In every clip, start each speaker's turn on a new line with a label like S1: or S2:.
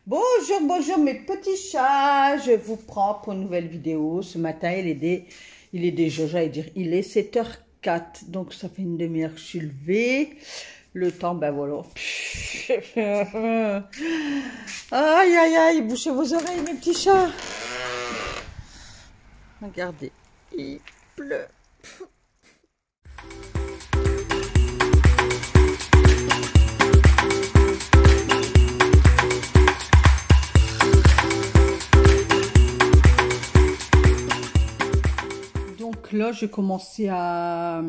S1: Bonjour, bonjour mes petits chats, je vous prends pour une nouvelle vidéo. Ce matin, il est déjà, j'allais dire, il est 7h04, donc ça fait une demi-heure que je suis levée. Le temps, ben voilà. Aïe, aïe, aïe, bouchez vos oreilles mes petits chats. Regardez, il pleut. Donc là, j'ai commencé à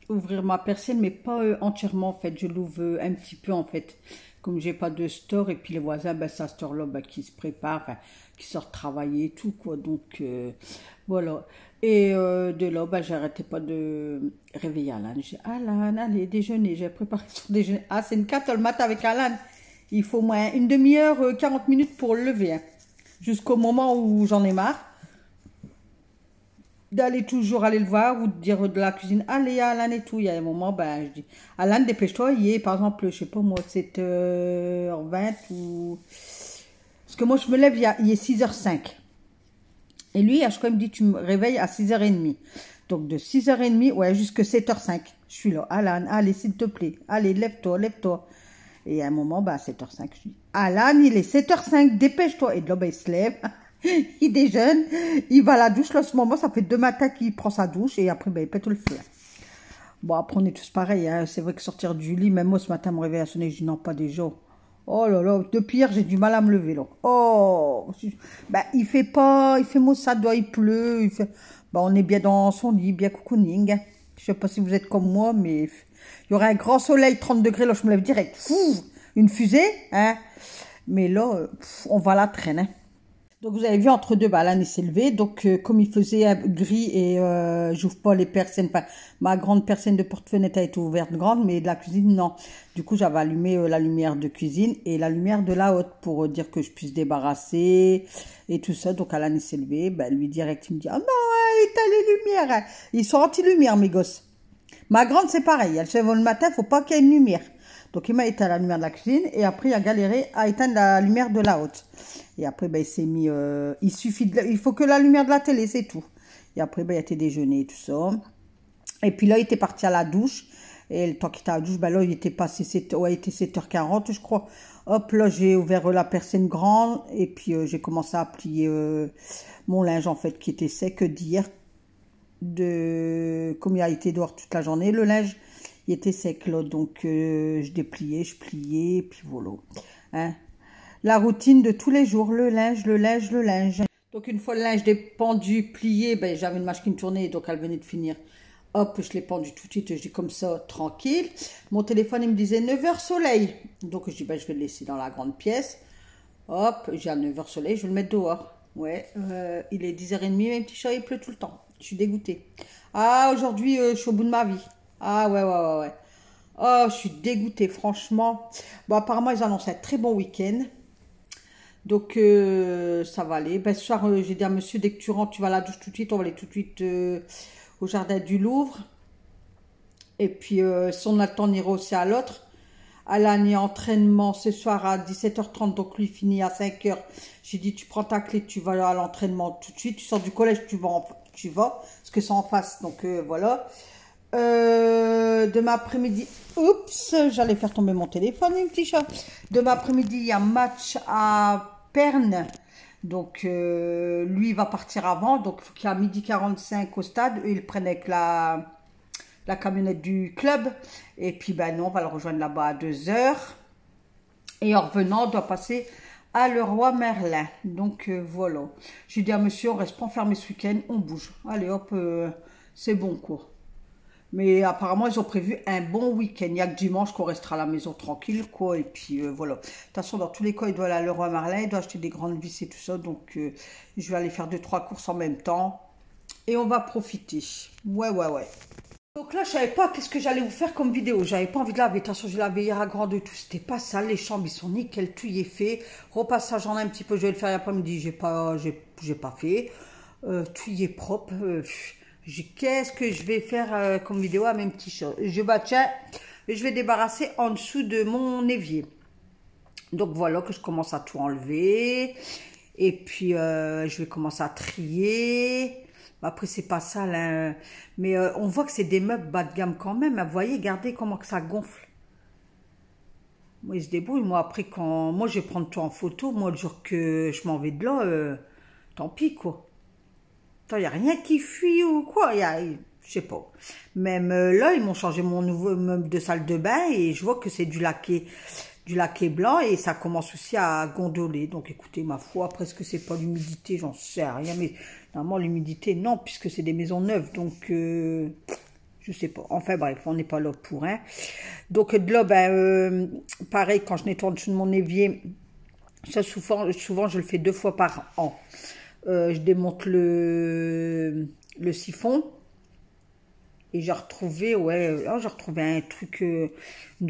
S1: ouvrir ma persienne, mais pas entièrement en fait. Je l'ouvre un petit peu en fait. Comme j'ai pas de store et puis les voisins, ben, ça store là, ben, qui se préparent, enfin, qui sortent travailler et tout quoi. Donc voilà. Et de là, ben, j'arrêtais pas de réveiller Alan. J'ai dit, Alan, allez, déjeuner. J'ai préparé son déjeuner. Ah, c'est une 4 le matin avec Alan. Il faut au moins une demi-heure, 40 minutes pour le lever. Hein. Jusqu'au moment où j'en ai marre d'aller toujours aller le voir ou de dire de la cuisine, allez Alan et tout. Il y a un moment, ben, je dis, Alan, dépêche-toi, il est, par exemple, je sais pas moi, 7h20 ou... Parce que moi, je me lève, il est 6h05. Et lui, à chaque fois, il me dit, tu me réveilles à 6h30. Donc, de 6h30, ouais, jusqu'à 7h05. Je suis là, Alan, allez, s'il te plaît, allez, lève-toi, lève-toi. Et à un moment, ben, à 7h05, je dis, Alan, il est 7h05, dépêche-toi. Et de là, ben, il se lève. Il déjeune, il va à la douche. Là, en ce moment, ça fait 2 matins qu'il prend sa douche et après, ben, il pète le feu. Bon, après, on est tous pareils. Hein. C'est vrai que sortir du lit, même moi, ce matin, mon réveil a sonné. Je dis non, pas déjà. Oh là là, depuis hier, j'ai du mal à me lever. Là. Oh, ben, il fait maussade, il pleut. Ben, on est bien dans son lit, bien cocooning. Hein. Je sais pas si vous êtes comme moi, mais il y aurait un grand soleil, 30 degrés. Là, je me lève direct. Fou, une fusée. Hein. Mais là, on va la traîne. Hein. Donc vous avez vu entre deux, Alan il s'est levé. Donc comme il faisait gris et j'ouvre pas les persiennes, enfin, ma grande persienne de porte-fenêtre a été ouverte grande, mais de la cuisine non. Du coup j'avais allumé la lumière de cuisine et la lumière de la haute pour dire que je puisse débarrasser et tout ça. Donc Alan il s'est levé, ben, lui direct il me dit ah non éteins les lumières, hein. Ils sont anti-lumière mes gosses. Ma grande c'est pareil, elle se lève le matin, faut pas qu'il y ait une lumière. Donc il m'a éteint la lumière de la cuisine et après il a galéré à éteindre la lumière de la haute. Et après ben, il s'est mis, il faut que la lumière de la télé, c'est tout. Et après ben, il a été déjeuner et tout ça. Et puis là il était parti à la douche. Et le temps qu'il était à la douche, ben là il était passé, il était 7h40 je crois. Hop là j'ai ouvert la persienne grande et puis j'ai commencé à plier mon linge en fait qui était sec d'hier. Comme il a été dehors toute la journée, le linge il était sec là, donc je dépliais, je pliais, et puis voilà. Hein. La routine de tous les jours, le linge, le linge, le linge. Donc une fois le linge dépendu, plié, ben, j'avais une machine tournée, donc elle venait de finir. Hop, je l'ai pendu tout de suite, je dis comme ça, tranquille. Mon téléphone, il me disait 9h soleil. Donc je dis, ben, je vais le laisser dans la grande pièce. Hop, j'ai à 9h soleil, je vais le mettre dehors. Ouais, il est 10h30, mes petits chats, il pleut tout le temps. Je suis dégoûtée. Ah, aujourd'hui, je suis au bout de ma vie. Ah, ouais. Oh, je suis dégoûtée, franchement. Bon, apparemment, ils annoncent un très bon week-end. Donc, ça va aller. Ben, ce soir, j'ai dit à monsieur, dès que tu rentres, tu vas à la douche tout de suite. On va aller tout de suite au jardin du Louvre. Et puis, si on a le temps, on ira aussi à l'autre. Alan est entraînement ce soir à 17h30, donc lui finit à 5h. J'ai dit, tu prends ta clé, tu vas à l'entraînement tout de suite. Tu sors du collège, tu vas, parce que c'est en face. Donc, voilà. Demain après-midi, oups, j'allais faire tomber mon téléphone, mes petits chats. Demain après-midi, il y a un match à Perne. Donc, lui, il va partir avant. Donc, il faut qu'il y ait à 12h45 au stade. Eux, ils prennent avec la camionnette du club. Et puis, ben non, on va le rejoindre là-bas à 2h. Et en revenant, on doit passer à Leroy Merlin. Donc, voilà. J'ai dit à monsieur, on reste pas enfermé ce week-end, on bouge. Allez, hop, c'est bon, quoi. Mais apparemment, ils ont prévu un bon week-end. Il n'y a que dimanche qu'on restera à la maison tranquille, quoi. Et puis, voilà. De toute façon, dans tous les cas, il doit aller à Leroy Merlin. Il doit acheter des grandes vis et tout ça. Donc, je vais aller faire 2-3 courses en même temps. Et on va profiter. Ouais. Donc là, je savais pas qu'est-ce que j'allais vous faire comme vidéo. J'avais pas envie de laver. De toute façon, j'ai lavé hier à grande et tout. C'était pas sale. Les chambres, ils sont nickel. Tout y est fait. Repassage en un petit peu. Je vais le faire l'après-midi. J'ai pas fait. Tout y est propre. Qu'est-ce que je vais faire comme vidéo à mes petits chats? Tiens, je vais débarrasser en dessous de mon évier. Donc voilà que je commence à tout enlever. Et puis je vais commencer à trier. Après c'est pas ça là. Mais on voit que c'est des meubles bas de gamme quand même. Vous voyez, regardez comment que ça gonfle. Moi, il se débrouille. Moi, après, quand moi, je vais prendre tout en photo, moi, le jour que je m'en vais de là, tant pis, quoi. Il n'y a rien qui fuit ou quoi. Je sais pas. Même là, ils m'ont changé mon nouveau meuble de salle de bain et je vois que c'est du laqué blanc et ça commence aussi à gondoler. Donc, écoutez, ma foi, après, est-ce que c'est pas l'humidité? J'en sais rien. Mais normalement, l'humidité, non, puisque c'est des maisons neuves. Donc, je sais pas. Enfin, bref, on n'est pas là pour, hein. Donc, de là, ben, pareil, quand je nettoie en dessous de mon évier, ça, souvent, je le fais 2 fois par an. Je démonte le siphon et j'ai retrouvé, j'ai retrouvé un truc, une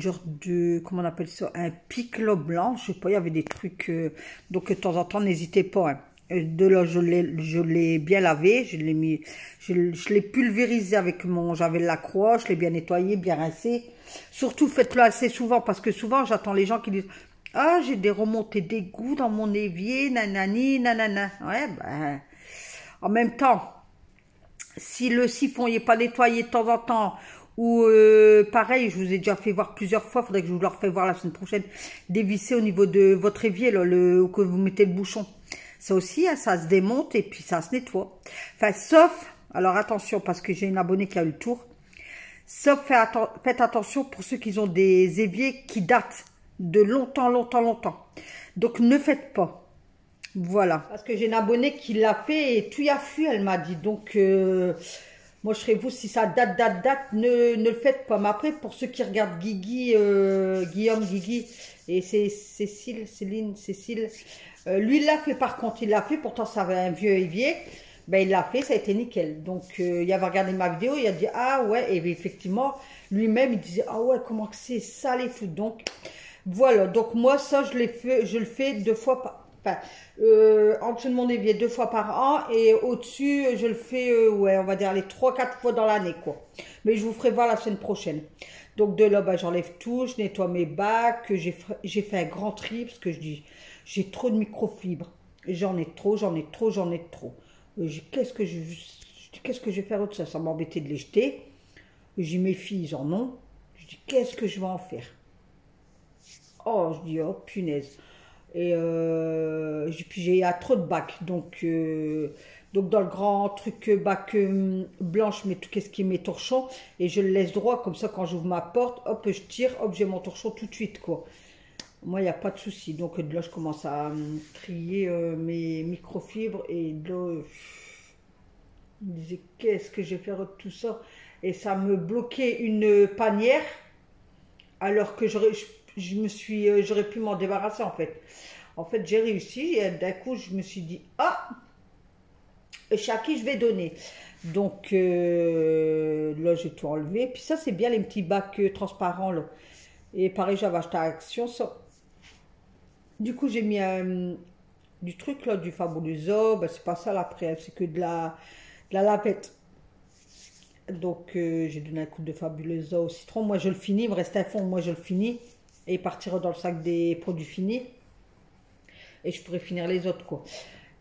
S1: genre de, comment on appelle ça, un piclo blanc, je sais pas, il y avait des trucs, donc de temps en temps, n'hésitez pas, hein. De là, je l'ai bien lavé, je l'ai mis, je l'ai pulvérisé avec j'avais la croix, je l'ai bien nettoyé, bien rincé. Surtout, faites-le assez souvent, parce que souvent, j'attends les gens qui disent, ah, j'ai des remontées d'égout dans mon évier, nanani, nanana. Ouais, ben, en même temps, si le siphon n'est pas nettoyé de temps en temps, ou pareil, je vous ai déjà fait voir plusieurs fois, il faudrait que je vous le refais voir la semaine prochaine, dévisser au niveau de votre évier, là, que vous mettez le bouchon. Ça aussi, hein, ça se démonte et puis ça se nettoie. Enfin, sauf, alors attention, parce que j'ai une abonnée qui a eu le tour, sauf faites attention pour ceux qui ont des éviers qui datent de longtemps, longtemps, longtemps. Donc, ne faites pas. Voilà. Parce que j'ai une abonnée qui l'a fait et tout y a fui, elle m'a dit. Donc, moi, je serais vous, si ça date, ne le faites pas. Mais après, pour ceux qui regardent Guillaume, Guigui et Cécile, lui, il l'a fait par contre. Il l'a fait, pourtant, ça avait un vieux évier. Ben, il l'a fait, ça a été nickel. Donc, il avait regardé ma vidéo, il a dit, ah ouais, et effectivement, lui-même, il disait, ah ouais, comment que c'est sale et tout. Donc, voilà. Donc, moi, ça, je le fais 2 fois par, enfin, en dessous de mon évier 2 fois par an et au-dessus, je le fais, ouais, on va dire les 3-4 fois dans l'année, quoi. Mais je vous ferai voir la semaine prochaine. Donc, de là, ben, j'enlève tout, je nettoie mes bacs, j'ai fait un grand tri parce que je dis, j'ai trop de microfibres. J'en ai trop. Qu'est-ce que je vais faire autre ça? Ça m'embêtait de les jeter. J'ai mes filles, ils en ont. Je dis, qu'est-ce que je vais en faire? Oh, je dis, oh, punaise. Et puis, il y a trop de bacs. Donc dans le grand truc bac blanc, je mets tout ce qui est mes torchons. Et je le laisse droit. Comme ça, quand j'ouvre ma porte, hop, je tire. Hop, j'ai mon torchon tout de suite, quoi. Moi, il n'y a pas de souci. Donc, de là, je commence à trier mes microfibres. Et de là, je me disais, qu'est-ce que je vais faire de tout ça? Et ça me bloquait une panière. Alors que j'aurais pu m'en débarrasser, en fait. En fait, j'ai réussi. Et d'un coup, je me suis dit, ah, à qui je vais donner? Donc, là, j'ai tout enlevé. Puis ça, c'est bien les petits bacs transparents, là. Et pareil, j'avais acheté à Action, ça. Du coup, j'ai mis du truc là, du Fabuloso. Ben, c'est pas ça l'après, c'est que de la lavette. Donc, j'ai donné un coup de Fabuloso au citron. Moi, je le finis. Il me reste un fond. Moi, je le finis. Et il partira dans le sac des produits finis. Et je pourrais finir les autres, quoi.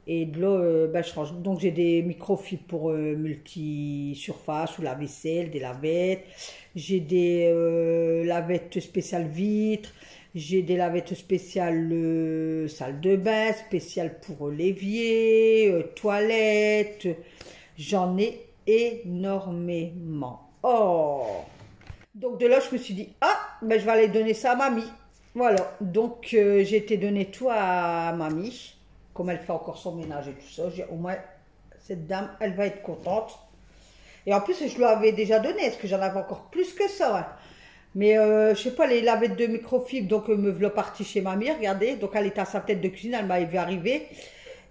S1: Et de là, ben, je change. Donc, j'ai des microfibres pour multi-surface ou la vaisselle, des lavettes. J'ai des lavettes spéciales vitres. J'ai des lavettes spéciales salle de bain, spéciales pour l'évier, toilettes. J'en ai énormément. Oh! Donc de là, je me suis dit, ah, ben, je vais aller donner ça à mamie. Voilà. Donc j'ai été donner tout à mamie. Comme elle fait encore son ménage et tout ça, au moins, cette dame, elle va être contente. Et en plus, je lui avais déjà donné. Est-ce que j'en avais encore plus que ça, hein? Mais je sais pas, les lavettes de microfibre, donc me voilà partie chez mamie, regardez. Donc elle était à sa tête de cuisine, elle m'avait vu arriver.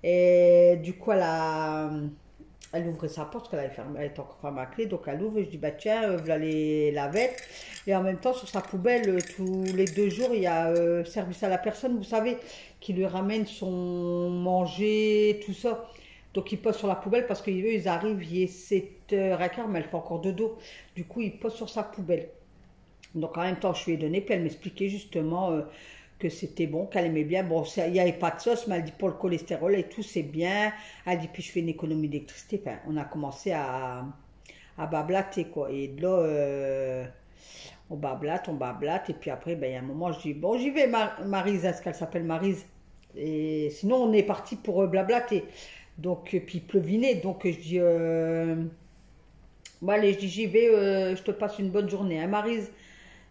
S1: Et du coup, elle ouvrait sa porte, parce elle était encore fermée à clé. Donc elle ouvre et je dis, bah tiens, voilà les lavettes. Et en même temps, sur sa poubelle, tous les 2 jours, il y a service à la personne, vous savez, qui lui ramène son manger, tout ça. Donc ils posent sur la poubelle parce qu'eux, ils arrivent, il est 7h15, mais elle fait encore de dos. Du coup, ils posent sur sa poubelle. Donc en même temps, je lui ai donné, puis elle m'expliquait justement que c'était bon, qu'elle aimait bien. Bon, il n'y avait pas de sauce, mais elle dit pour le cholestérol et tout, c'est bien. Elle dit, puis je fais une économie d'électricité. Enfin, on a commencé à bablater, quoi. Et là, on bablate. Et puis après, ben, il y a un moment, je dis, bon, j'y vais, Maryse, est-ce qu'elle s'appelle Maryse? Et sinon, on est parti pour blablater. Donc, puis il pleuvinait. Donc, je dis, bon, allez, je dis, j'y vais, je te passe une bonne journée, hein, Maryse.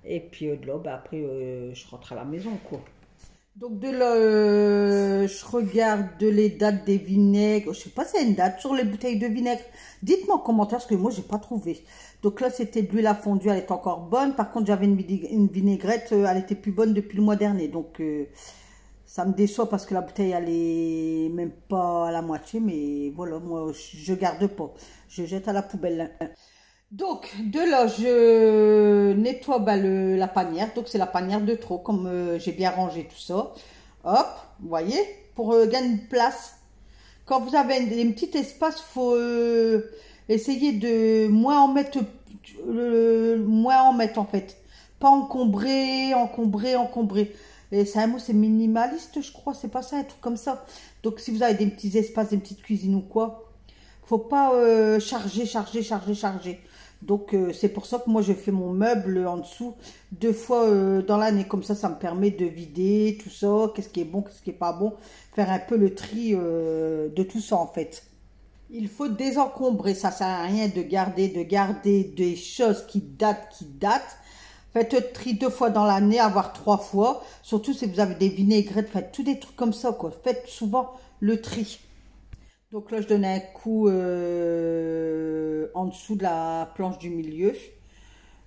S1: Et puis de là, ben, après, je rentre à la maison, quoi. Donc de là, je regarde les dates des vinaigres. Je sais pas si c'est une date sur les bouteilles de vinaigre. Dites-moi en commentaire, parce que moi, j'ai pas trouvé. Donc là, c'était de l'huile à fondue, elle est encore bonne. Par contre, j'avais une vinaigrette, elle était plus bonne depuis le mois dernier. Donc, ça me déçoit parce que la bouteille, elle est même pas à la moitié. Mais voilà, moi, je garde pas. Je jette à la poubelle. Donc, de là, je nettoie bah, la panière. Donc, c'est la panière de trop, comme j'ai bien rangé tout ça. Hop, vous voyez, pour gagner de place. Quand vous avez un petit espace, il faut essayer de moins en mettre en fait. Pas encombrer. Et c'est un mot, c'est minimaliste, je crois. C'est pas ça, un truc comme ça. Donc, si vous avez des petits espaces, des petites cuisines ou quoi, faut pas charger. Donc, c'est pour ça que moi, je fais mon meuble en dessous 2 fois dans l'année. Comme ça me permet de vider tout ça. Qu'est-ce qui est bon, qu'est-ce qui est pas bon. Faire un peu le tri de tout ça, en fait. Il faut désencombrer. Ça sert à rien de garder des choses qui datent. Faites le tri 2 fois dans l'année, avoir 3 fois. Surtout si vous avez des vinaigrettes, faites tous des trucs comme ça, quoi. Faites souvent le tri. Donc là, je donne un coup en dessous de la planche du milieu.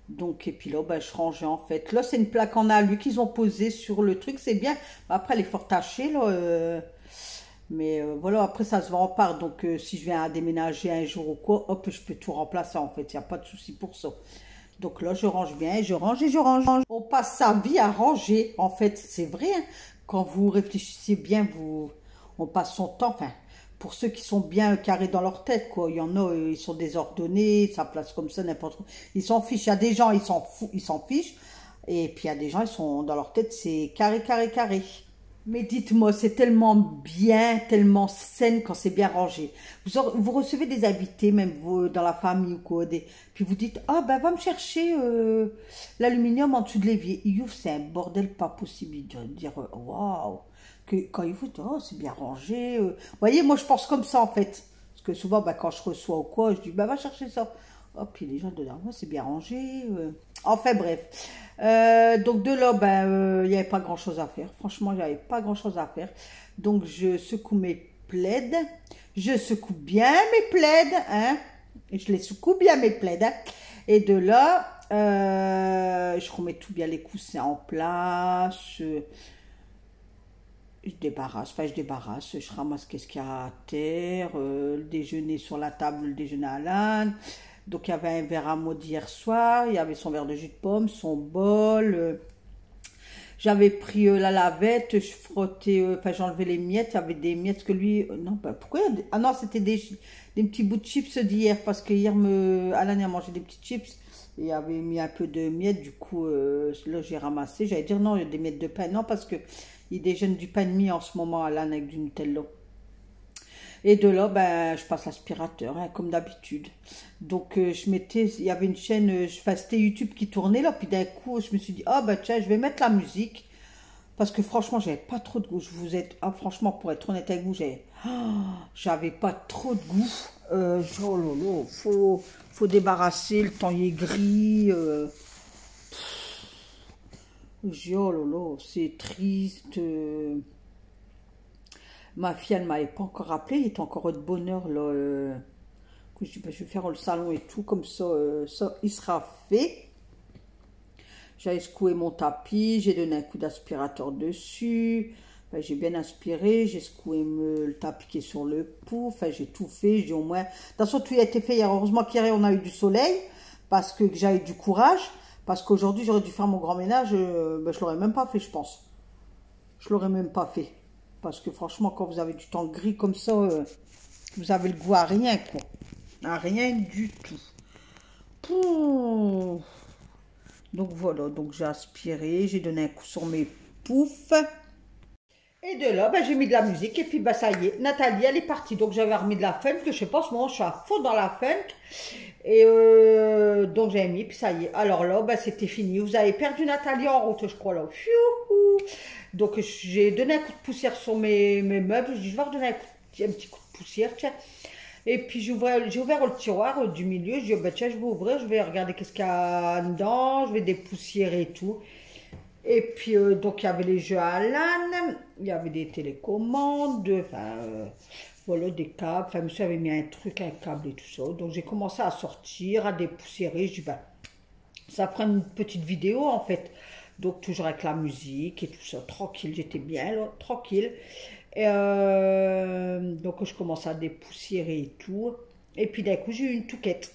S1: Donc, et puis là, ben, je rangeais en fait. Là, c'est une plaque en alu qu'ils ont posée sur le truc. C'est bien. Après, elle est fort tachée, là. Mais voilà, après, ça se vend en part. Donc, si je viens à déménager un jour ou quoi, hop, je peux tout remplacer en fait. Il n'y a pas de souci pour ça. Donc là, je range bien, je range. On passe sa vie à ranger, en fait. C'est vrai, hein. Quand vous réfléchissez bien, on passe son temps, enfin... Pour ceux qui sont bien carrés dans leur tête, quoi. Il y en a, ils sont désordonnés, ça place comme ça, n'importe où. Ils s'en fichent. Il y a des gens, ils s'en fichent. Et puis, il y a des gens, ils sont dans leur tête, c'est carré. Mais dites-moi, c'est tellement bien, tellement sain quand c'est bien rangé. Vous recevez des invités, même vous, dans la famille ou quoi. Puis vous dites, ah ben va me chercher l'aluminium en dessous de l'évier. C'est un bordel pas possible de dire, waouh. Que quand il vous dit, oh, c'est bien rangé. Vous voyez, moi, je pense comme ça, en fait. Parce que souvent, bah, quand je reçois ou quoi, je dis, bah, va chercher ça. Oh, puis les gens dedans, ouais, c'est bien rangé. Enfin, bref. Donc, de là, il n'y avait pas grand-chose à faire. Franchement, il n'y avait pas grand-chose à faire. Donc, je secoue mes plaids. Je secoue bien mes plaids, hein. Et je les secoue bien, mes plaids, hein. Et de là, je remets tout bien les coussins en place. Je débarrasse, je ramasse qu'est-ce qu'il y a à terre, le déjeuner sur la table, le déjeuner à l'âne. Donc il y avait un verre à maudit hier soir, il y avait son verre de jus de pomme, son bol. J'avais pris la lavette, je frottais, j'enlevais les miettes, il y avait des miettes que lui... non, pourquoi ah non, c'était des petits bouts de chips d'hier, parce que hier, Alan a mangé des petits chips. Et il avait mis un peu de miettes, du coup, là j'ai ramassé. J'allais dire non, il y a des miettes de pain, non, parce que il déjeune du pain de mie en ce moment à l'âne avec du Nutella. Et de là, je passe l'aspirateur, hein, comme d'habitude. Donc, il y avait une chaîne, c'était YouTube qui tournait là, puis d'un coup, je me suis dit, tiens, je vais mettre la musique. Parce que franchement, j'avais pas trop de goût. Franchement, pour être honnête avec vous, j'avais pas trop de goût. Oh là là, faut débarrasser, le temps il est gris. Oh là là, c'est triste. Ma fille, elle ne m'avait pas encore appelé, il était encore de bonne heure là. Je dis, je vais faire le salon et tout, comme ça, il sera fait. J'ai secoué mon tapis, j'ai donné un coup d'aspirateur dessus. J'ai bien aspiré, j'ai secoué le tapis qui est sur le pouf, j'ai tout fait, j'ai au moins... De toute façon, tout a été fait hier. Heureusement qu'hier, on a eu du soleil, parce que j'ai eu du courage, parce qu'aujourd'hui, j'aurais dû faire mon grand ménage, je l'aurais même pas fait, je pense. Je l'aurais même pas fait. Parce que franchement, quand vous avez du temps gris comme ça, vous avez le goût à rien, quoi. À rien du tout. Pouh. Donc voilà, donc j'ai aspiré, j'ai donné un coup sur mes pouf. Et de là, ben, j'ai mis de la musique et puis ben, ça y est, Nathalie, elle est partie. Donc j'avais remis de la funk, que je sais pas, en ce moment je suis à fond dans la funk. Et donc j'ai mis, puis ça y est. Alors là, ben, c'était fini. Vous avez perdu Nathalie en route, je crois là. Fiou. Donc j'ai donné un coup de poussière sur mes meubles. Je dis, je vais redonner un petit coup de poussière, tiens. Et puis j'ai ouvert le tiroir du milieu. Je dis, oh, ben, tiens, je vais ouvrir, je vais regarder qu'est-ce qu'il y a dedans. Je vais dépoussiérer et tout. Et puis, donc, il y avait les jeux à LAN, il y avait des télécommandes, enfin, voilà, des câbles. Enfin, monsieur avait mis un truc, un câble et tout ça. Donc, j'ai commencé à sortir, à dépoussiérer. Je dis, ben, ça fera une petite vidéo, en fait. Donc, toujours avec la musique et tout ça, tranquille. J'étais bien, là, tranquille. Et donc, je commence à dépoussiérer et tout. Et puis, d'un coup, j'ai eu une touquette.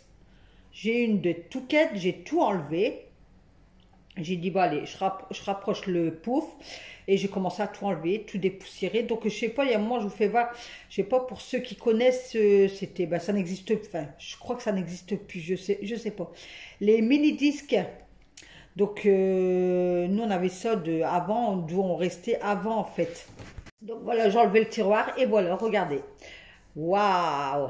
S1: J'ai eu une de touquette, j'ai tout enlevé. J'ai dit, bon allez, je rapproche le pouf et j'ai commencé à tout enlever, tout dépoussiérer. Donc, je sais pas, il y a un moment, je vous fais voir, je sais pas, pour ceux qui connaissent, c'était, ben, ça n'existe, enfin, je crois que ça n'existe plus, je sais pas. Les mini-disques, donc, nous, on avait ça avant, d'où on restait avant, en fait. Donc, voilà, j'ai enlevé le tiroir et voilà, regardez. Waouh!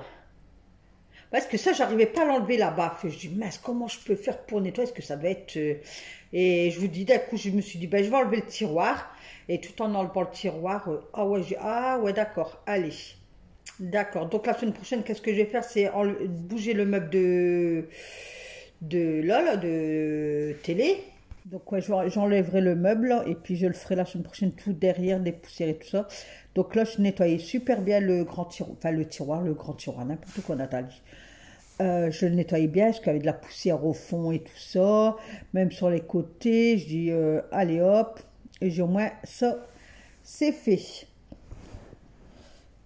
S1: Parce que ça, j'arrivais pas à l'enlever là-bas. Je dis, mince, comment je peux faire pour nettoyer? Est-ce que ça doit être... Et je vous dis, d'un coup, je me suis dit, ben, je vais enlever le tiroir. Et tout en enlevant le tiroir, ah ouais, d'accord, allez. D'accord. Donc, la semaine prochaine, qu'est-ce que je vais faire? C'est bouger le meuble de télé. Donc, ouais, j'enlèverai le meuble et puis je le ferai la semaine prochaine tout derrière, dépoussiérer tout ça. Donc là, je nettoyais super bien le grand tiroir, enfin le grand tiroir, n'importe quoi, Nathalie. Je le nettoyais bien parce qu'il y avait de la poussière au fond et tout ça, même sur les côtés. Je dis, allez hop, et j'ai au moins ça, c'est fait.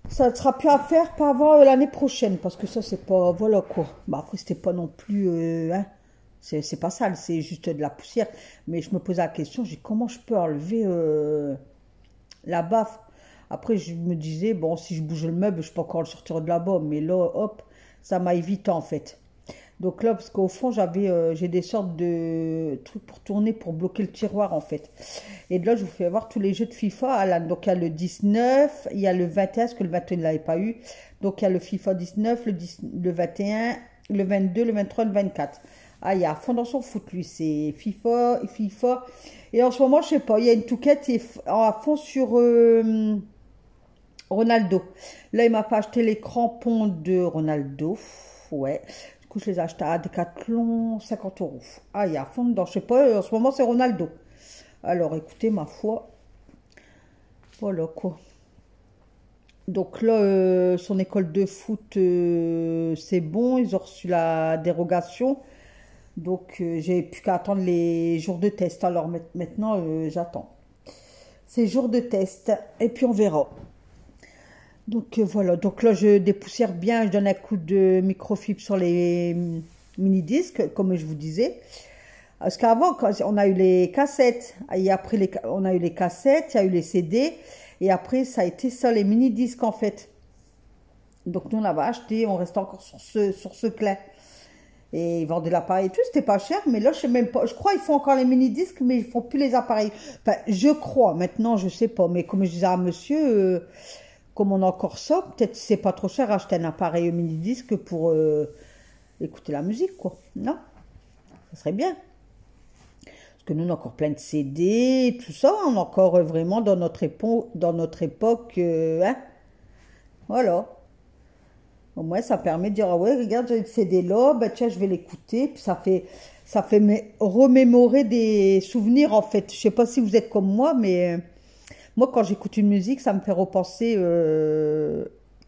S1: Ça ne sera plus à faire, pas avant l'année prochaine, parce que ça, c'est pas, voilà quoi. Bah, après, c'était pas non plus, hein, c'est pas sale, c'est juste de la poussière. Mais je me posais la question, j'ai comment je peux enlever la baffe. Après, je me disais, bon, si je bouge le meuble, je peux encore le sortir de là-bas. Mais là, hop, ça m'a évité, en fait. Donc là, parce qu'au fond, j'ai des sortes de trucs pour tourner, pour bloquer le tiroir, en fait. Et de là, je vous fais voir tous les jeux de FIFA. Alan. Donc, il y a le 19, il y a le 21, parce que le 21, il ne l'avait pas eu. Donc, il y a le FIFA 19, le 21, le 22, le 23, le 24. Ah, il y a à fond dans son foot, lui. C'est FIFA. Et en ce moment, je sais pas, il y a une touquette à fond sur... Ronaldo. Là, il m'a pas acheté les crampons de Ronaldo. Ouais. Du coup, je les ai achetés à Decathlon, 50 €. Ah, il y a à fond dedans. Je sais pas, en ce moment, c'est Ronaldo. Alors, écoutez, ma foi. Voilà, quoi. Donc là, son école de foot, c'est bon. Ils ont reçu la dérogation. Donc, j'ai plus qu'à attendre les jours de test. Alors, maintenant, j'attends. Ces jours de test. Et puis, on verra. Donc voilà, donc là je dépoussière bien, je donne un coup de microfibre sur les mini-disques, comme je vous disais. Parce qu'avant, on a eu les cassettes, et après on a eu les cassettes, il y a eu les CD, et après ça a été ça, les mini-disques en fait. Donc nous on avait acheté, on restait encore sur ce clé. Et ils vendaient l'appareil et tout, c'était pas cher, mais là je sais même pas, je crois qu'ils font encore les mini-disques, mais ils font plus les appareils. Enfin, je crois, maintenant je sais pas, mais comme je disais à monsieur... comme on a encore ça, peut-être c'est pas trop cher acheter un appareil mini-disque pour écouter la musique, quoi. Non? Ça serait bien. Parce que nous, on a encore plein de CD, tout ça. On est encore vraiment dans notre époque, hein? Voilà. Au moins, ça permet de dire, ah ouais, regarde, j'ai le CD là, ben tiens, je vais l'écouter. Puis ça fait remémorer des souvenirs, en fait. Je sais pas si vous êtes comme moi, mais... moi, quand j'écoute une musique, ça me fait repenser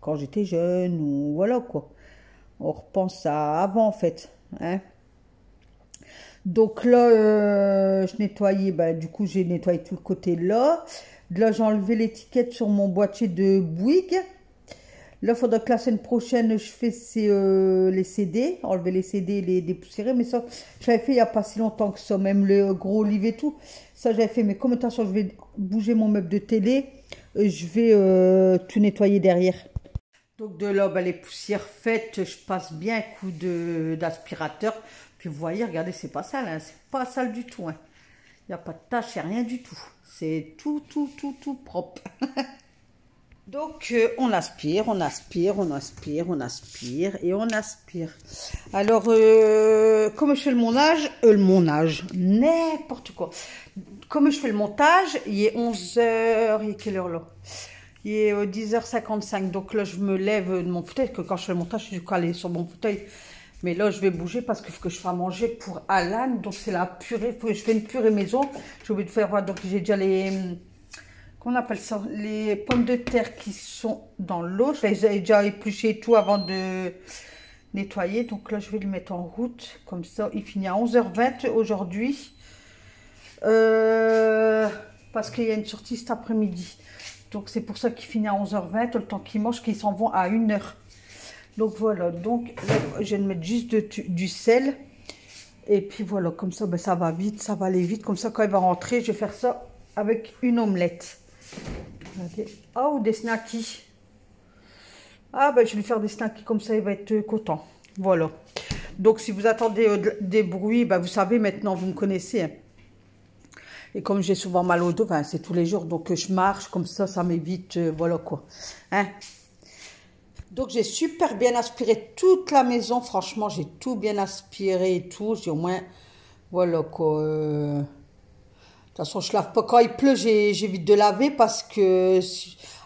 S1: quand j'étais jeune ou voilà quoi. On repense à avant en fait. Hein. Donc là, je nettoyais, ben, du coup j'ai nettoyé tout le côté là. Là, j'ai enlevé l'étiquette sur mon boîtier de Bouygues. Là, il faudra que la semaine prochaine, je fasse les CD, enlever les CD, les dépoussiérer. Mais ça, j'avais fait il n'y a pas si longtemps que ça, même le gros livre et tout. Ça, j'avais fait. Mais comme attention, je vais bouger mon meuble de télé, je vais tout nettoyer derrière. Donc de là, ben, les poussières faites, je passe bien un coup d'aspirateur. Puis vous voyez, regardez, c'est pas sale, hein, c'est pas sale du tout. Hein. Il n'y a pas de tache, il n'y a rien du tout. C'est tout propre. Donc, on aspire, on aspire, on aspire, on aspire et on aspire. Alors, comme je fais le montage, n'importe quoi. Comme je fais le montage, il est 11h, il est quelle heure là? Il est 10h55. Donc là, je me lève de mon fauteuil, que quand je fais le montage, je suis calée sur mon fauteuil. Mais là, je vais bouger parce qu'il faut que je fasse manger pour Alan. Donc, c'est la purée. Faut que je fais une purée maison. J'ai oublié de faire, donc j'ai déjà les... Comment on appelle ça? Les pommes de terre qui sont dans l'eau. Je les ai déjà épluchées et tout avant de nettoyer. Donc là, je vais le mettre en route. Comme ça, il finit à 11h20 aujourd'hui. Parce qu'il y a une sortie cet après-midi. Donc, c'est pour ça qu'il finit à 11h20. Le temps qu'ils mangent, qu'ils s'en vont à 1h. Donc, voilà. Donc, là, je vais mettre juste du sel. Et puis, voilà. Comme ça, ben, ça va vite. Ça va aller vite. Comme ça, quand il va rentrer, je vais faire ça avec une omelette. Oh, des snackies. Ah, ben, je vais lui faire des snackies. Comme ça, il va être content. Voilà. Donc, si vous attendez des bruits, ben, vous savez maintenant, vous me connaissez. Hein. Et comme j'ai souvent mal au dos, enfin, c'est tous les jours, donc je marche, comme ça m'évite, voilà quoi. Hein? Donc j'ai super bien aspiré toute la maison, franchement, j'ai tout bien aspiré et tout. J'ai au moins, voilà quoi. De toute façon, je lave pas. Quand il pleut, j'évite de laver parce que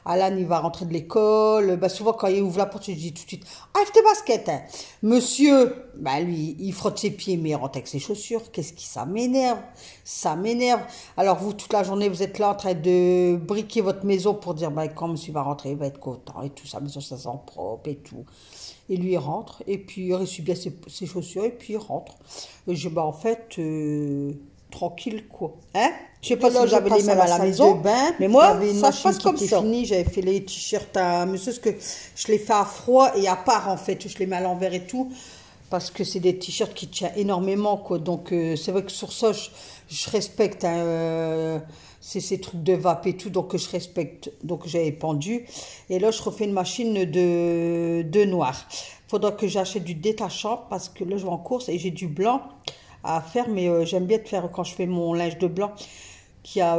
S1: Alan, il va rentrer de l'école. Ben, souvent, quand il ouvre la porte, je dis tout de suite, enlève tes baskets. Hein. Monsieur, ben, lui, il frotte ses pieds, mais il rentre avec ses chaussures. Qu'est-ce qui, ça m'énerve. Ça m'énerve. Alors, vous, toute la journée, vous êtes là en train de briquer votre maison pour dire, ben, quand monsieur va rentrer, il va être content et tout. Sa maison, ça sent propre et tout. Et lui, il rentre. Et puis, il réussit bien ses chaussures et puis il rentre. Et je, ben, en fait, tranquille, quoi. Hein? Je sais pas si vous avez les mêmes à la maison, bain, mais moi, ça se passe comme ça. J'avais fait les t-shirts à monsieur, parce que je les fais à froid et à part, en fait. Je les mets à l'envers et tout, parce que c'est des t-shirts qui tiennent énormément, quoi. Donc, c'est vrai que sur ça, je respecte, hein, c'est ces trucs de vape et tout, donc je respecte. Donc, j'avais pendu. Et là, je refais une machine de noir. Il faudra que j'achète du détachant, parce que là, je vais en course et j'ai du blanc à faire, mais j'aime bien de faire quand je fais mon linge de blanc, qui a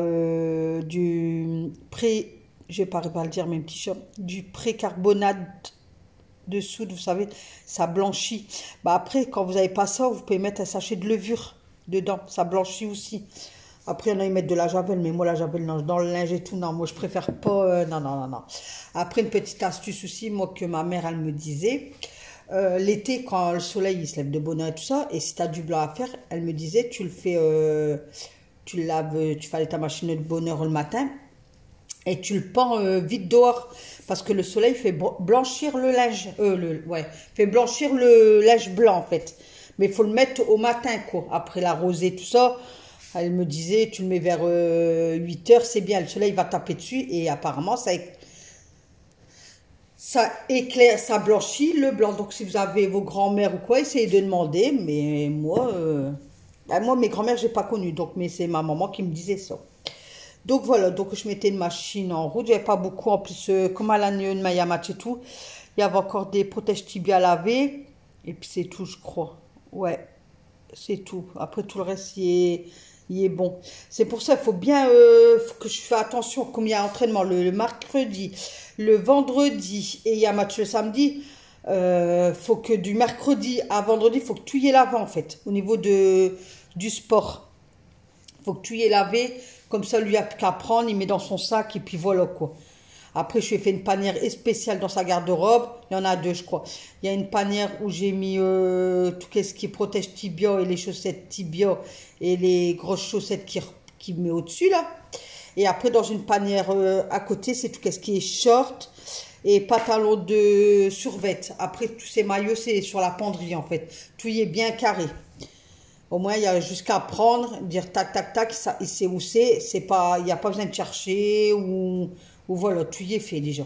S1: du pré, je vais pas le dire, mais un petit shop, du précarbonate de soude, vous savez, ça blanchit. Bah après, quand vous n'avez pas ça, vous pouvez mettre un sachet de levure dedans, ça blanchit aussi. Après, il y en a qui mettent de la javel, mais moi, la javel, non, dans le linge et tout, non, moi, je préfère pas, non. Après, une petite astuce aussi, moi, que ma mère, elle me disait, l'été, quand le soleil, il se lève de bonne heure et tout ça, et si tu as du blanc à faire, elle me disait, tu le fais, tu le laves, tu fais ta machine de bonheur le matin, et tu le pends vite dehors, parce que le soleil fait blanchir le linge, fait blanchir le linge blanc, en fait. Mais il faut le mettre au matin, quoi, après la rosée, tout ça. Elle me disait, tu le mets vers 8 h, c'est bien, le soleil va taper dessus, et apparemment, ça éclaire, ça blanchit le blanc. Donc, si vous avez vos grands-mères ou quoi, essayez de demander. Mais moi, mes grands-mères, j'ai pas connu. Donc, mais c'est ma maman qui me disait ça. Donc, voilà. Donc, je mettais une machine en route. J'avais pas beaucoup. En plus, comme à la de Maya Match et tout, il y avait encore des protèges tibias à laver. Et puis, c'est tout, je crois. Ouais, c'est tout. Après, tout le reste, il est bon. C'est pour ça qu'il faut bien faut que je fasse attention. Comme il y a entraînement le mercredi, le vendredi et il y a match le samedi, faut que du mercredi à vendredi, il faut que tout y est lavé en fait. Au niveau du sport, il faut que tout y est lavé. Comme ça, lui, il n'y a qu'à prendre, il met dans son sac et puis voilà quoi. Après, je lui ai fait une panière spéciale dans sa garde-robe. Il y en a deux, je crois. Il y a une panière où j'ai mis tout ce qui protège tibia et les chaussettes tibia et les grosses chaussettes qui met au-dessus, là. Et après, dans une panière à côté, c'est tout ce qui est short et pantalon de survêt. Après, tous ces maillots, c'est sur la penderie, en fait. Tout y est bien carré. Au moins, il y a jusqu'à prendre, dire tac, tac, tac, ça, il sait où c'est. Il n'y a pas besoin de chercher ou voilà, tout y est fait déjà.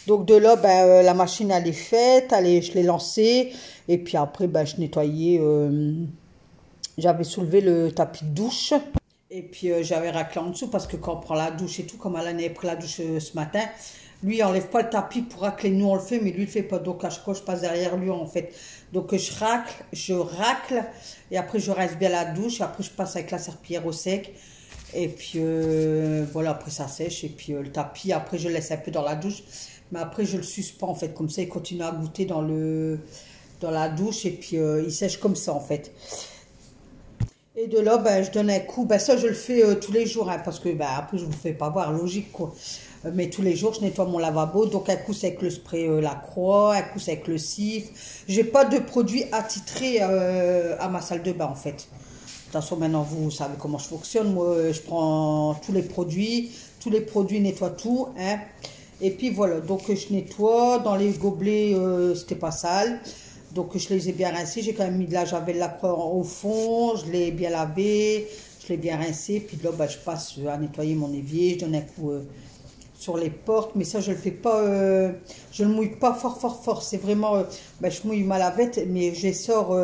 S1: Donc de là, la machine elle est faite, je l'ai lancée. Et puis après, je nettoyais, j'avais soulevé le tapis de douche. Et puis j'avais raclé en dessous parce que quand on prend la douche et tout, comme elle avait pris la douche ce matin, Lui, il enlève pas le tapis pour racler. Nous, on le fait, mais lui, il le fait pas. Donc, à chaque fois, je passe derrière lui, en fait. Donc, je racle. Et après, je rince bien la douche. Après, je passe avec la serpillière au sec. Et puis, voilà, après, ça sèche. Et puis, le tapis, après, je le laisse un peu dans la douche. Mais après, je le suspends, en fait. Comme ça, il continue à goûter dans la douche. Et puis, il sèche comme ça, en fait. Et de là, ben, je donne un coup. Ben, ça, je le fais tous les jours. Hein, parce que, ben, après, je ne vous fais pas voir, logique, quoi. Mais tous les jours, je nettoie mon lavabo. Donc, un coup, c'est avec le spray La Croix. Un coup, c'est avec le Cif. J'ai pas de produits attitrés à ma salle de bain, en fait. De toute façon, maintenant, vous savez comment je fonctionne. Moi, je prends tous les produits. Tous les produits nettoient tout. Hein. Et puis, voilà. Donc, je nettoie. Dans les gobelets, c'était pas sale. Donc, je les ai bien rincés. J'ai quand même mis de la javel La Croix au fond. Je l'ai bien lavé. Je l'ai bien rincé. Puis là, ben, je passe à nettoyer mon évier. Je donne un coup sur les portes. Mais ça, je le fais pas. Je le mouille pas fort, fort, fort. C'est vraiment... ben, je mouille ma lavette. Mais je les sors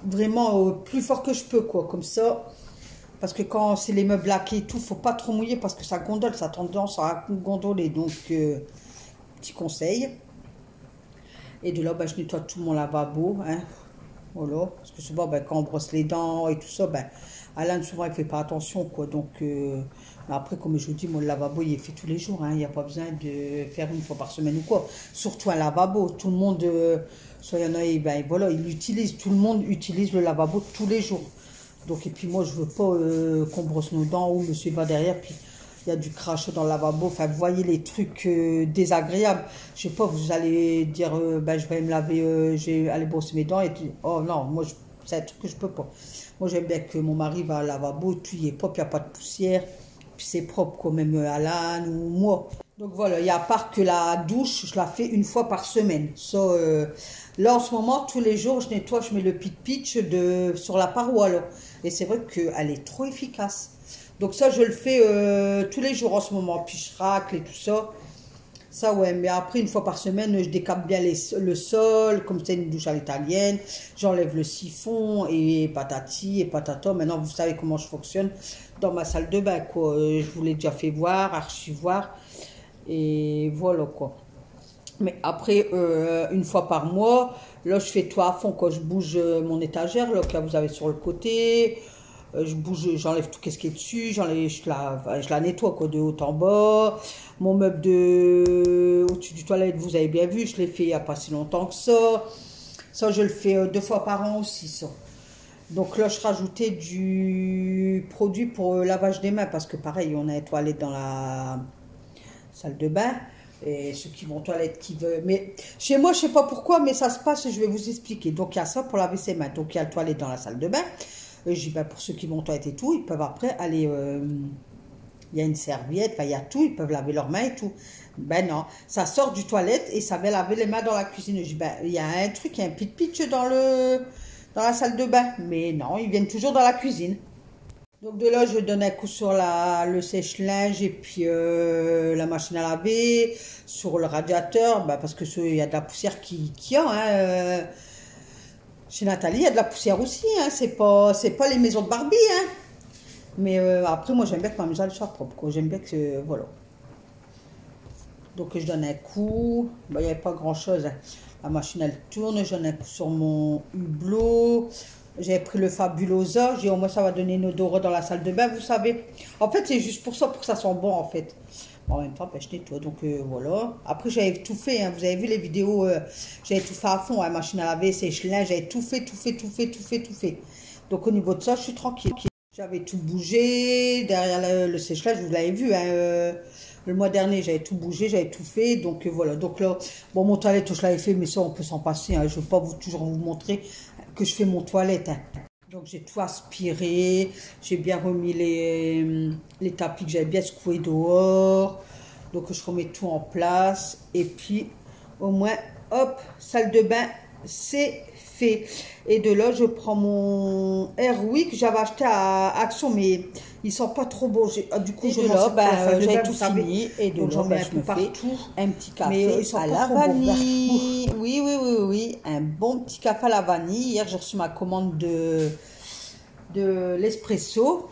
S1: vraiment plus fort que je peux, quoi. Comme ça. Parce que quand c'est les meubles laqués et tout, faut pas trop mouiller parce que ça gondole. Ça a tendance à gondoler. Donc, petit conseil. Et de là, ben, je nettoie tout mon lavabo. Hein. Voilà. Parce que souvent, ben, quand on brosse les dents et tout ça, ben, Alain, souvent, il ne fait pas attention. Quoi. Donc, après, comme je vous dis, mon lavabo, il est fait tous les jours. Hein. Il n'y a pas besoin de faire une fois par semaine ou quoi. Surtout un lavabo. Tout le monde, soit il y en a, ben, voilà, il l'utilise. Tout le monde utilise le lavabo tous les jours. Donc, et puis moi, je ne veux pas qu'on brosse nos dents ou monsieur va derrière. Puis, il y a du crachat dans le lavabo. Enfin, vous voyez les trucs désagréables. Je sais pas, vous allez dire, ben, je vais me laver, je vais aller brosser mes dents. Et puis, oh non, moi, c'est un truc que je peux pas. Moi, j'aime bien que mon mari va au lavabo, puis il est propre, il n'y a pas de poussière. Puis c'est propre, quand même, Alan ou moi. Donc voilà, il y a à part que la douche, je la fais une fois par semaine. Ça, là, en ce moment, tous les jours, je nettoie, je mets le pitch sur la paroi. Là. Et c'est vrai qu'elle est trop efficace. Donc ça, je le fais tous les jours en ce moment. Puis je racle et tout ça. Ça, ouais. Mais après, une fois par semaine, je décape bien le sol. Comme c'est une douche à l'italienne. J'enlève le siphon et patati et patata. Maintenant, vous savez comment je fonctionne dans ma salle de bain, quoi. Je vous l'ai déjà fait voir, archi voir. Et voilà, quoi. Mais après, une fois par mois, là, je fais tout à fond. Quand je bouge mon étagère, là, que vous avez sur le côté... je bouge, j'enlève tout ce qui est dessus, je la nettoie quoi, de haut en bas. Mon meuble au-dessus du toilette, vous avez bien vu, je l'ai fait il n'y a pas si longtemps que ça. Ça, je le fais 2 fois par an aussi, ça. Donc là, je rajoutais du produit pour lavage des mains, parce que pareil, on a une toilette dans la salle de bain. Et ceux qui vont aux toilettes, qui veulent... Mais chez moi, je ne sais pas pourquoi, mais ça se passe, je vais vous expliquer. Donc, il y a ça pour laver ses mains. Donc, il y a la toilette dans la salle de bain. Pour ceux qui vont aux toilettes et tout, ils peuvent après aller... il y a une serviette, enfin, il y a tout, ils peuvent laver leurs mains et tout. Ben non, ça sort du toilette et ça va laver les mains dans la cuisine. Je dis, ben, il y a un truc, il y a un pitch dans la salle de bain. Mais non, ils viennent toujours dans la cuisine. Donc de là, je donne un coup sur le sèche-linge et puis la machine à laver, sur le radiateur, ben, parce que il y a de la poussière qui y a, hein, chez Nathalie, il y a de la poussière aussi, hein. C'est pas les maisons de Barbie, hein. Mais après, moi, j'aime bien que ma maison soit propre, j'aime bien que, voilà. Donc, je donne un coup. Il n'y avait pas grand-chose, hein. La machine, elle tourne. Je donne un coup sur mon hublot. J'ai pris le Fabulosa. J'ai dit, au moins, ça va donner une odeur dans la salle de bain, vous savez. En fait, c'est juste pour ça, pour que ça sente bon, en fait. En même temps, ben, je nettoie, donc voilà. Après, j'avais tout fait, hein. Vous avez vu les vidéos, j'avais tout fait à fond, hein. Machine à laver, sèche-linge, j'avais tout fait. Donc, au niveau de ça, je suis tranquille. J'avais tout bougé, derrière le sèche-linge, vous l'avez vu, hein, le mois dernier, j'avais tout bougé, j'avais tout fait, donc voilà. Donc là, bon, mon toilette, je l'avais fait, mais ça, on peut s'en passer, hein. Je ne veux pas toujours vous montrer que je fais mon toilette, hein. Donc j'ai tout aspiré, j'ai bien remis les tapis que j'avais bien secoués dehors. Donc je remets tout en place. Et puis au moins, hop, salle de bain, c'est fait. Et de là, je prends mon Airwick que j'avais acheté à Action, mais ils sont pas trop beaux. Du coup, je
S2: j'ai tout fini. Et de là,
S1: j'en mets un peu
S2: partout.
S1: Un petit café à la vanille. Oui, un bon petit café à la vanille. Hier, j'ai reçu ma commande de l'espresso.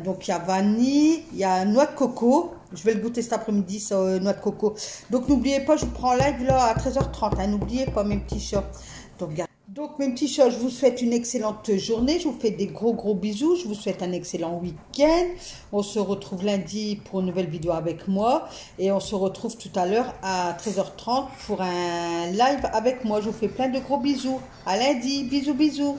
S1: Donc, il y a vanille, il y a noix de coco. Je vais le goûter cet après-midi, ça, noix de coco. Donc, n'oubliez pas, je vous prends en live là à 13h30. Hein, n'oubliez pas, mes petits chats. Donc, mes petits chats, je vous souhaite une excellente journée. Je vous fais des gros bisous. Je vous souhaite un excellent week-end. On se retrouve lundi pour une nouvelle vidéo avec moi. Et on se retrouve tout à l'heure à 13h30 pour un live avec moi. Je vous fais plein de gros bisous. À lundi. Bisous.